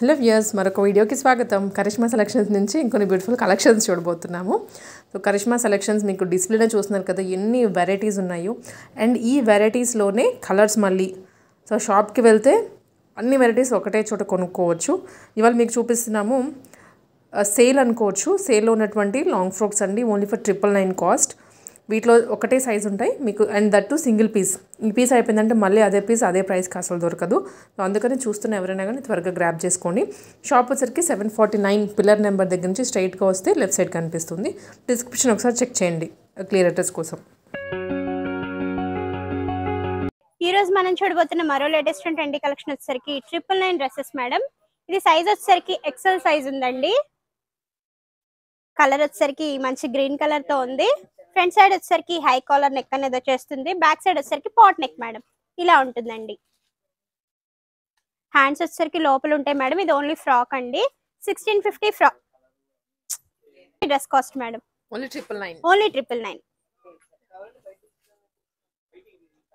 Hello viewers, మరొక వీడియోకి స్వాగతం. కరిష్మా సెలెక్షన్స్ నుంచి ఇంకొన్ని బ్యూటిఫుల్ కలెక్షన్స్ చూడబోతున్నాము. సో కరిష్మా సెలెక్షన్స్ మీకు డిస్ప్లేలో చూస్తున్నారు కదా, ఎన్ని వెరైటీస్ ఉన్నాయో. అండ్ ఈ వెరైటీస్లోనే కలర్స్ మళ్ళీ సో షాప్కి వెళ్తే అన్ని వెరైటీస్ ఒకటే చోట కొనుక్కోవచ్చు. ఇవాళ మీకు చూపిస్తున్నాము సేల్ అనుకోవచ్చు. సేల్లో ఉన్నటువంటి లాంగ్ ఫ్రాక్స్ అండి, ఓన్లీ ఫర్ 999 కాస్ట్. వీటిలో ఒకటే సైజ్ ఉంటాయి మీకు, and that too single piece. ఈ పీస్ అయిపోయిందంటే మళ్ళీ అదే పీస్ అదే ప్రైస్కి అసలు దొరకదు. సో అందుకని చూస్తున్న ఎవరైనా కానీ త్వరగా గ్రాప్ చేసుకోండి. షాప్ వచ్చరికి 749 పిల్లర్ నెంబర్ దగ్గర నుంచి స్ట్రైట్గా వస్తే లెఫ్ట్ సైడ్ కనిపిస్తుంది. డిస్క్రిప్షన్ ఒకసారి చెక్ చేయండి క్లియర్ అడ్రస్ కోసం. ఈ రోజు మనం చూడబోతున్న మరో లేటెస్ట్ ట్రెండీ కలెక్షన్ వచ్చేసరికి 999 డ్రెస్సెస్ మేడం. ఇది సైజ్ వచ్చేసరికి ఎక్సెల్ సైజ్ ఉందండి. కలర్ వచ్చేసరికి మంచి గ్రీన్ కలర్ తో ఉంది. ఫ్రంట్ సైడ్ వచ్చేసరికి హై కాలర్ నెక్ అనేది వచ్చేస్తుంది. బ్యాక్ సైడ్ వచ్చేసరికి పాట్ నెక్ మేడం, ఇలా ఉంటుందండి. హ్యాండ్స్ వచ్చేసరికి లోపల ఉంటాయి మేడం. ఇది ఓన్లీ ఫ్రాక్ అండి. 1650 frock dress cost madam. Only 999. Only 999.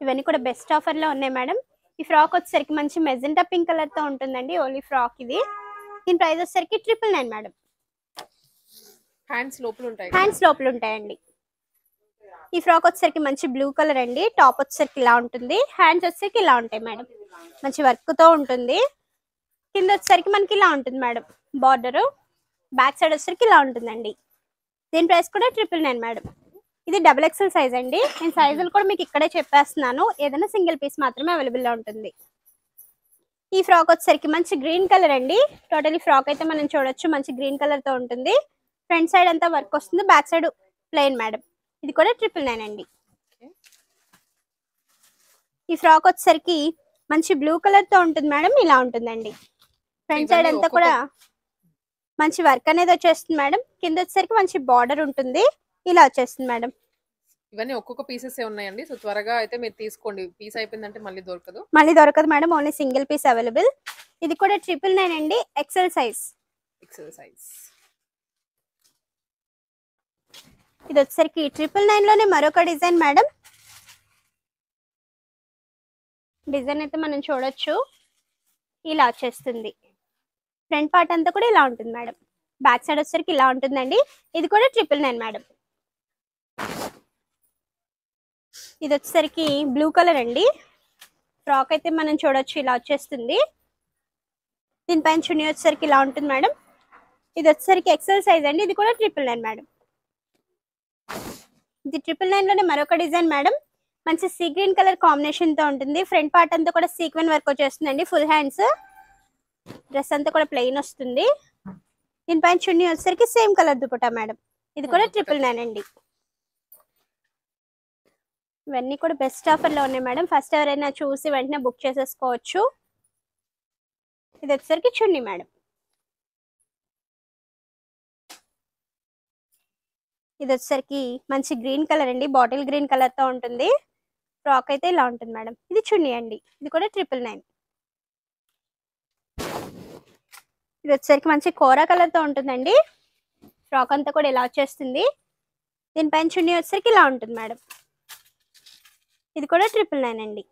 ఇవన్నీ కూడా బెస్ట్ ఆఫర్ లో ఉన్నాయి మేడం. ఈ ఫ్రాక్ వచ్చేసరికి మంచి మెజెంటా పింక్ కలర్ తో ఉంటుందండి. ఓన్లీ ఫ్రాక్ ఇది. దీని ప్రైస్ వచ్చేసరికి 999 మేడం. హ్యాండ్స్ లోపల ఉంటాయి. హ్యాండ్స్ లోపల ఉంటాయండి. ఈ ఫ్రాక్ వచ్చేసరికి మంచి బ్లూ కలర్ అండి. టాప్ వచ్చేసరికి ఇలా ఉంటుంది. హ్యాండ్స్ వచ్చేసరికి ఇలా ఉంటాయి మేడం. మంచి వర్క్ తో ఉంటుంది. కింద వచ్చేసరికి మనకి ఇలా ఉంటుంది మేడం బార్డర్. బ్యాక్ సైడ్ వచ్చేసరికి ఇలా ఉంటుందండి. దీని ప్రైస్ కూడా 999 మేడం. ఇది XXL సైజ్ అండి. నేను సైజులు కూడా మీకు ఇక్కడే చెప్పేస్తున్నాను. ఏదైనా సింగిల్ పీస్ మాత్రమే అవైలబుల్ గా ఉంటుంది. ఈ ఫ్రాక్ వచ్చేసరికి మంచి గ్రీన్ కలర్ అండి. టోటలీ ఫ్రాక్ అయితే మనం చూడొచ్చు, మంచి గ్రీన్ కలర్ తో ఉంటుంది. ఫ్రంట్ సైడ్ అంతా వర్క్ వస్తుంది, బ్యాక్ సైడ్ ప్లెయిన్ మేడం. ఇది కూడా 999 అండి. ఈ ఫ్రాక్ వచ్చేసరికి మంచి బ్లూ కలర్ తో ఉంటుంది మేడం. ఇలా ఉంటుందండి. ఫ్రంట్ సైడ్ అంతా కూడా మంచి వర్క్ అనేది వచ్చేస్తుంది మేడం. కింద వచ్చేసరికి మంచి బార్డర్ ఉంటుంది. ఇలా వచ్చేస్తుంది మేడం. ఇవన్నీ ఒక్కొక్క పీసెస్ ఉన్నాయండి. సో త్వరగా అయితే మీరు తీసుకోండి. పీస్ అయిపోయిందంటే మళ్ళీ దొరకదు madam. Only single piece available. ఇది కూడా 999 అండి. XL size. ఇది వచ్చేసరికి 999 లోనే మరొక డిజైన్ మేడం. డిజైన్ అయితే మనం చూడొచ్చు, ఇలా వచ్చేస్తుంది. ఫ్రంట్ పార్ట్ అంతా కూడా ఇలా ఉంటుంది మేడం. బ్యాక్ సైడ్ వచ్చేసరికి ఇలా ఉంటుందండి. ఇది కూడా 999 మేడం. ఇది వచ్చేసరికి బ్లూ కలర్ అండి. ఫ్రాక్ అయితే మనం చూడొచ్చు, ఇలా వచ్చేస్తుంది. దీనిపైన చున్నీ వచ్చేసరికి ఇలా ఉంటుంది మేడం. ఇది వచ్చేసరికి ఎక్సెల్ సైజ్ అండి. ఇది కూడా 999 మేడం. ఇది 999 లోనే మరొక డిజైన్ మేడం. మంచి సీ గ్రీన్ కలర్ కాంబినేషన్ తో ఉంటుంది. ఫ్రంట్ పార్ట్ అంతా కూడా సీక్వెన్ వర్క్ వచ్చేస్తుందండి. Full hands. డ్రెస్ అంతా కూడా ప్లెయిన్ వస్తుంది. దీనిపైన చున్నీ వచ్చేసరికి సేమ్ కలర్ దుపట్టా మేడం. ఇది కూడా 999 అండి. ఇవన్నీ కూడా బెస్ట్ ఆఫర్ లో ఉన్నాయి మేడం. ఫస్ట్ ఎవరైనా చూసి వెంటనే బుక్ చేసేసుకోవచ్చు. ఇది వచ్చేసరికి చున్నీ మేడం. ఇది వచ్చేసరికి మంచి గ్రీన్ కలర్ అండి. బాటిల్ గ్రీన్ కలర్ తో ఉంటుంది. ఫ్రాక్ అయితే ఇలా ఉంటుంది మేడం. ఇది చున్నీ అండి. ఇది కూడా 999. ఇది వచ్చేసరికి మంచి కోరా కలర్ తో ఉంటుందండి. ఫ్రాక్ అంతా కూడా ఇలా వచ్చేస్తుంది. దీనిపైన చున్నీ వచ్చేసరికి ఇలా ఉంటుంది మేడం. ఇది కూడా 999 అండి.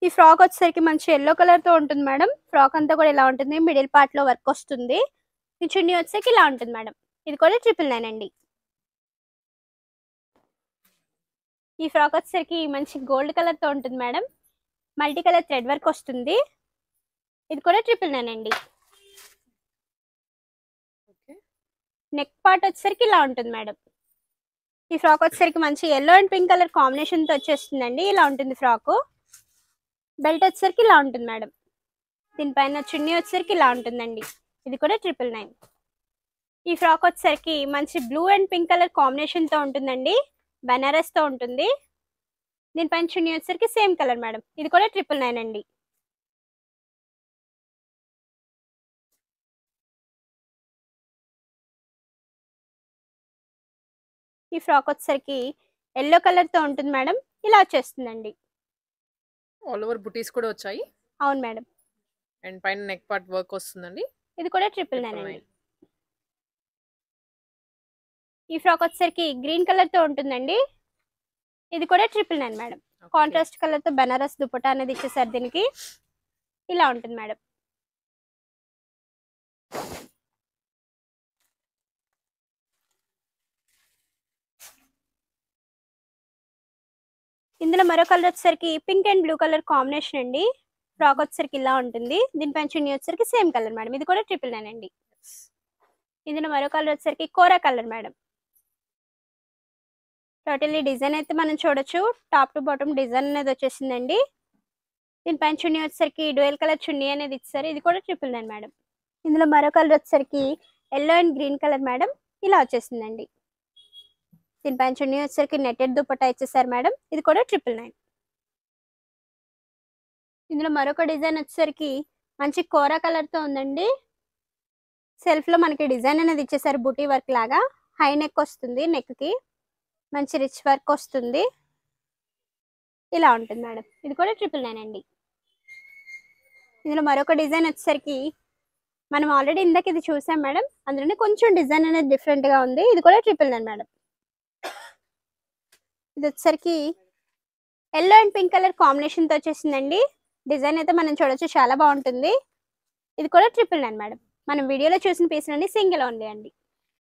ఈ ఫ్రాక్ వచ్చేసరికి మంచి ఎల్లో కలర్ తో ఉంటుంది మేడం. ఫ్రాక్ అంతా కూడా ఇలా ఉంటుంది. మిడిల్ పార్ట్ లో వర్క్ వస్తుంది. ఈ చున్నీ వచ్చేసరికి ఇలా ఉంటుంది మేడం. ఇది కూడా 999 అండి. ఈ ఫ్రాక్ వచ్చేసరికి మంచి గోల్డ్ కలర్ తో ఉంటుంది madam. Multi colour thread work వస్తుంది. ఇది కూడా 999 అండి. నెక్ పార్ట్ వచ్చేసరికి ఇలా ఉంటుంది మేడం. ఈ ఫ్రాక్ వచ్చేసరికి మంచి yellow and pink colour combination తో వచ్చేస్తుందండి. ఇలా ఉంటుంది ఫ్రాక్. బెల్ట్ వచ్చేసరికి ఇలా ఉంటుంది మేడం. దీనిపైన చున్నీ వచ్చేసరికి ఇలా ఉంటుందండి. ఇది కూడా 999. ఈ ఫ్రాక్ వచ్చేసరికి మంచి blue and pink colour combination తో ఉంటుందండి. బనారస్ తో ఉంటుంది. దీనిపైన చున్నీ వచ్చేసరికి సేమ్ కలర్ మేడం. ఇది కూడా 999 అండి. ఈ ఫ్రాక్ వచ్చేసరికి ఎల్లో కలర్ తో ఉంటుంది మేడం. ఇలా వచ్చేస్తుందండి. ఆల్ ఓవర్ బుటీస్ కూడా వచ్చాయి. అవును మేడం. అండ్ పైన నెక్ పార్ట్ వర్క్ వస్తుందండి. ఇది కూడా 999 అండి. ఈ ఫ్రాక్ వచ్చేసరికి గ్రీన్ కలర్ తో ఉంటుందండి. ఇది కూడా 999 మేడం. కాంట్రాస్ట్ కలర్ తో బనారస్ దుపట్టా అనేది ఇచ్చేసారు దీనికి. ఇలా ఉంటుంది మేడం. ఇందులో మరో కలర్ వచ్చేసరికి pink and blue colour combination అండి. ఫ్రాక్ వచ్చేసరికి ఇలా ఉంటుంది. దీనిపైన చున్నీ వచ్చేసరికి సేమ్ కలర్ మేడం. ఇది కూడా 999 అండి. ఇందులో మరో కలర్ వచ్చేసరికి కోరా కలర్ మేడం. టోటల్లీ డిజైన్ అయితే మనం చూడొచ్చు. టాప్ టు బాటమ్ డిజైన్ అనేది వచ్చేసిందండి. దీనిపైన చున్నీ వచ్చేసరికి డ్యూయల్ కలర్ చున్నీ అనేది ఇచ్చారు. ఇది కూడా 999 మేడం. ఇందులో మరో కలర్ వచ్చేసరికి yellow and green colour madam. ఇలా వచ్చేసిందండి. దీనిపైన చున్నీ వచ్చేసరికి నెట్టెడ్ దుపట్టా ఇచ్చేసారు మేడం. ఇది కూడా 999. ఇందులో మరొక డిజైన్ వచ్చేసరికి మంచి కోరా కలర్ తో ఉందండి. సెల్ఫ్ లో మనకి డిజైన్ అనేది ఇచ్చేసారు బూటీ వర్క్ లాగా. హై నెక్ వస్తుంది. నెక్ కి మంచి రిచ్ వర్క్ వస్తుంది. ఇలా ఉంటుంది మేడం. ఇది కూడా 999 అండి. ఇందులో మరొక డిజైన్ వచ్చేసరికి మనం ఆల్రెడీ ఇందాక ఇది చూసాం మేడం. అందులోనే కొంచెం డిజైన్ అనేది డిఫరెంట్ గా ఉంది. ఇది కూడా 999 మేడం. ఇది వచ్చేసరికి yellow and pink colour combination తో వచ్చేసిందండి. డిజైన్ అయితే మనం చూడొచ్చు, చాలా బాగుంటుంది. ఇది కూడా 999 మేడం. మనం వీడియోలో చూసిన పీస్ నుండి సింగిల్ ఓన్లీ అండి.